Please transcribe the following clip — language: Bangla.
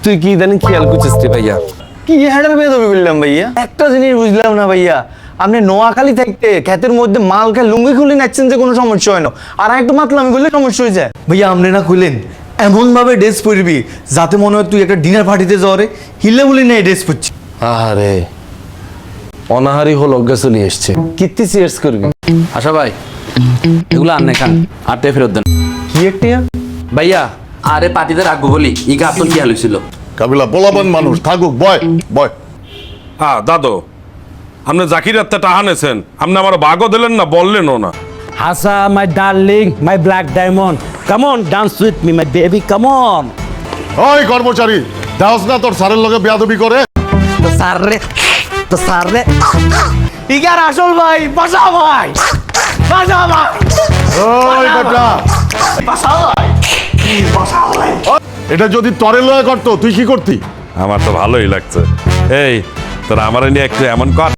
তুই কি ইদানিং খেয়াল করছিস রে ভাইয়া? কি হ্যাডার বেদবি বললাম ভাইয়া, একটা জিনিস বুঝলাম না ভাইয়া, আপনি নোয়াখালী থাকতে ক্ষেতের মধ্যে মাল খেয়ে লুঙ্গি খুলে নাচছেন যে কোনো সমস্যা হয় না, আর একটু মাতলামি করলে সমস্যা হয়ে যায় ভাইয়া। আপনি না খুলেন এমন ভাবে ড্রেস পরবি যাতে মনে হয় তুই একটা ডিনার পার্টিতে যাওয়ারে হিলে বলি না ড্রেস পরছি। আরে অনাহারি হল অজ্ঞা চলে এসছে, কীর্তি চেয়ার্স করবি। আশা ভাই এগুলো আননে খান, আটটা ফেরত দেন। কি একটা ভাইয়া আরে পার্টিতে রাখবো বলি ইগা আপনার কি হাল হয়েছিল? কাবিলা বলাবান মানুষ থাকুক, বয় বয়। হ্যাঁ দাদু, আপনি জাকির আত্মা টাহা নেছেন, আপনি আমার বাগও দিলেন না, বললেনও না। Hasa, my darling, my black diamond. Come on, dance with me, my baby. Come on. ওই কর্মচারী, দাওস না তোর স্যারের লগে বেয়াদবি করে? তো সারে ইগার আসল ভাই, বাসা ভাই, বাসা ভাই, ওই বেটা, এটা যদি তরে লয়ে করতো তুই কি করতি? আমার তো ভালোই লাগছে। এই তোরা আমার নিয়ে একটু এমন কর।